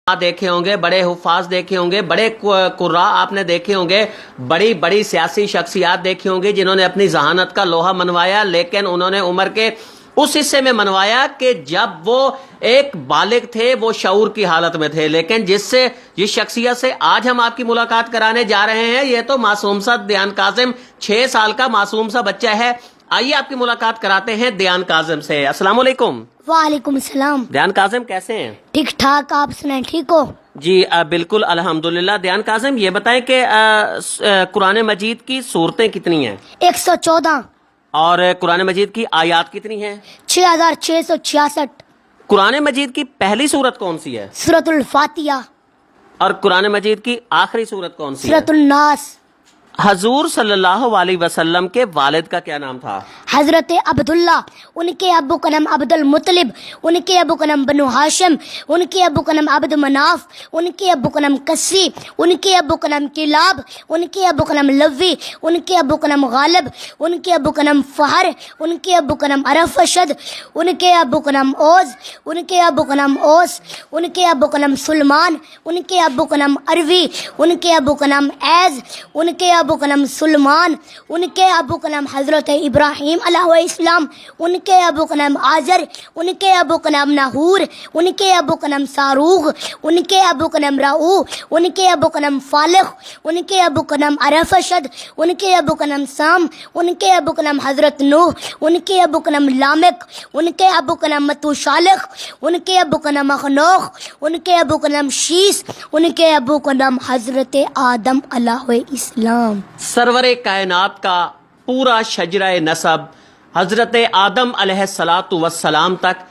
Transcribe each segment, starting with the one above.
دیکھے ہوں گے، بڑے حفاظ دیکھے ہوں گے، بڑے قراء آپ نے دیکھے ہوں گے، بڑی بڑی سیاسی شخصیات دیکھی ہوں گی جنہوں نے اپنی ذہانت کا لوہا منوایا، لیکن انہوں نے عمر کے اس حصے میں منوایا کہ جب وہ ایک بالغ تھے، وہ شعور کی حالت میں تھے۔ لیکن جس شخصیت سے آج ہم آپ کی ملاقات کرانے جا رہے ہیں، یہ تو معصوم سا دیان کاظم، 6 سال کا معصوم سا بچہ ہے۔ آئیے آپ کی ملاقات کراتے ہیں دیان کاظم سے۔ السلام علیکم۔ وعلیکم السلام۔ دیان کاظم کیسے ہیں؟ ٹھیک ٹھاک، آپ سنائیں، ٹھیک ہو؟ جی بالکل الحمدللہ۔ دیان کاظم یہ بتائیں کہ قرآن مجید کی صورتیں کتنی ہیں؟ 114۔ اور قرآن مجید کی آیات کتنی ہیں؟ 6666۔ قرآن مجید کی پہلی سورت کون سی ہے؟ سورۃ الفاتحہ۔ اور قرآن مجید کی آخری سورت کون سی ہے؟ سورۃ الناس۔ حضور صلی اللہ علیہ وسلم کے والد کا کیا نام تھا؟ حضرت عبداللہ۔ ان کے ابو کا نام عبد المطلب، ان کے ابو کا نام بنو ہاشم، ان کے ابو کا نام عبد مناف، ان کے ابو کا نام کسی، ان کے ابو کا نام کلاب، ان کے ابو کا نام لوی، ان کے ابو کا نام غالب، ان کے ابو کا نام فہر، ان کے ابو کا نام ارفشد، ان کے ابو کا نام اوز، ان کے ابو کا نام اوس، ان کے ابو کا نام سلمان، ان کے ابو کا نام اروی، ان کے ابو کا نام ایز، ان کے ابو کا نام سلمان، ان کے ابو کا نام حضرت ابراہیم علیہ السلام، ان کے ابو کا نام آزر، ان کے ابو کا نام ناہور، ان کے ابو کا نام ساروغ، ان کے ابو کا نام راؤ، ان کے ابو کا نام فالخ، ان کے ابو کا نام ارفشد، ان کے ابو کا نام سام، ان کے ابو کا نام حضرت نوح، ان کے ابو کا نام لامک، ان کے ابو کا نام متوشالخ، ان کے ابو کا نام اخنوخ، ان کے ابو کا نام شیس، ان کے ابو کا نام حضرت آدم علیہ السلام۔ سرور کائنات کا پورا شجرہ نسب حضرت آدم علیہ السلام تک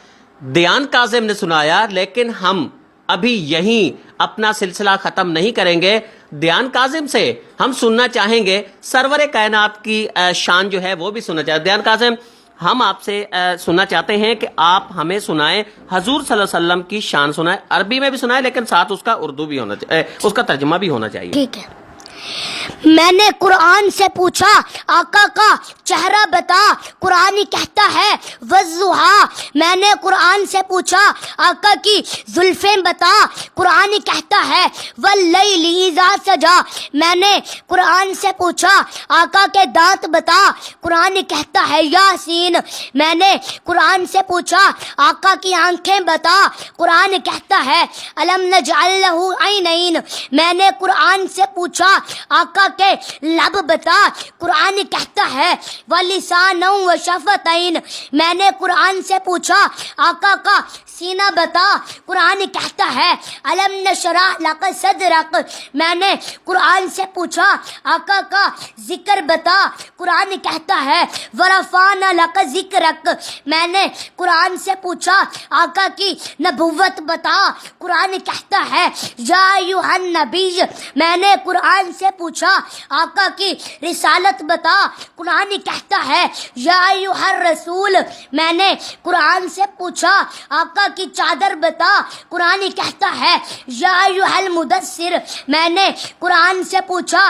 دیان کاظم نے سنایا، لیکن ہم ابھی یہیں اپنا سلسلہ ختم نہیں کریں گے۔ دیان کاظم سے ہم سننا چاہیں گے سرور کائنات کی شان جو ہے وہ بھی سننا چاہتے ہیں۔ دیان کاظم، ہم آپ سے سننا چاہتے ہیں کہ آپ ہمیں سنائیں، حضور صلی اللہ علیہ وسلم کی شان سنائیں، عربی میں بھی سنائیں، لیکن ساتھ اس کا اردو بھی ہونا چاہیے، اس کا ترجمہ بھی ہونا چاہیے۔ ٹھیک ہے۔ میں نے قرآن سے پوچھا آقا کا چہرہ بتا، قرآن کہتا ہے والضحیٰ۔ میں نے قرآن سے پوچھا آقا کی زلفیں بتا، قرآن کہتا ہے واللیل اذا سجا۔ میں نے قرآن سے پوچھا آقا کے دانت بتا، قرآن کہتا ہے یاسین۔ میں نے قرآن سے پوچھا آقا کی آنکھیں بتا، قرآن کہتا ہے الم نجعل لہ عینین۔ میں نے قرآن سے پوچھا آقا کے لب بتا، قرآن کہتا ہے وَلِسَانًا وَشَفَتَيْن۔ میں نے قرآن سے پوچھا آقا کا سینہ بتا، قرآن کہتا ہے الم نشرح لک صدرک۔ میں نے قرآن سے پوچھا آقا کا ذکر بتا، قرآن کہتا ہے ورفعنا لک ذکرک۔ میں نے قرآن سے پوچھا آقا کی نبوت بتا، قرآن کہتا ہے یا ایھا النبی۔ میں نے قرآن سے پوچھا آقا کی رسالت بتا، قرآن کہتا ہے یا ایھا الرسول۔ میں نے قرآن سے پوچھا آقا کی چادر بتا، قرآن کہتا ہے یا ایھا المدثر۔ میں نے قرآن سے پوچھا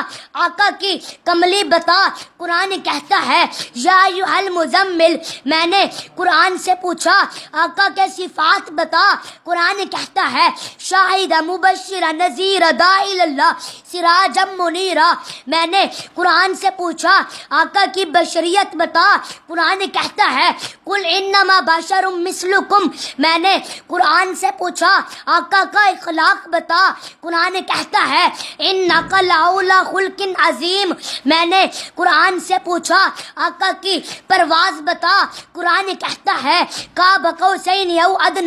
آقا کی کملی بتا، قرآن کہتا ہے یا ایھا المزمل۔ میں نے قرآن سے پوچھا آقا کے صفات بتا، قرآن کہتا ہے شاہدا مبشرا نذیرا داعی الی اللہ سراجا منیرا۔ میں نے قرآن سے پوچھا آقا کی بشریت بتا، قرآن کہتا ہے قل انما بشر مثلکم۔ میں نے قرآن سے پوچھا آقا کا اخلاق بتا، قرآن کہتا ہے انک لعلی خلق عظیم۔ میں نے قرآن سے پوچھا آقا کی پرواز بتا، قرآن کہتا ہے قاب قوسین او ادنی۔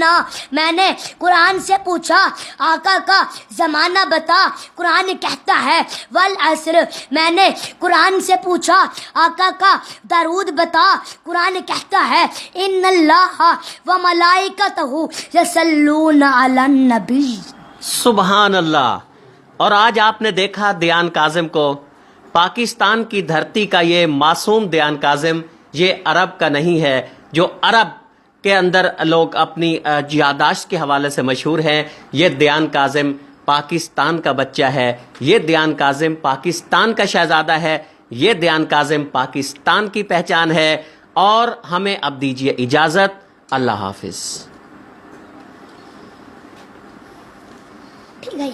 میں نے قرآن سے پوچھا آقا کا زمانہ بتا، قرآن کہتا ہے والعصر۔ میں نے قرآن سے پوچھا آقا کا درود بتا، قرآن کہتا ہے ان اللہ و ملائکتہ یصلون علی النبی۔ سبحان اللہ۔ اور آج آپ نے دیکھا دیان کاظم کو، پاکستان کی دھرتی کا یہ معصوم دیان کاظم، یہ عرب کا نہیں ہے۔ جو عرب کے اندر لوگ اپنی یادداشت کے حوالے سے مشہور ہیں، یہ دیان کاظم پاکستان کا بچہ ہے، یہ دیان کاظم پاکستان کا شہزادہ ہے، یہ دیان کاظم پاکستان کی پہچان ہے۔ اور ہمیں اب دیجیے اجازت، اللہ حافظ۔ ٹھیک ہے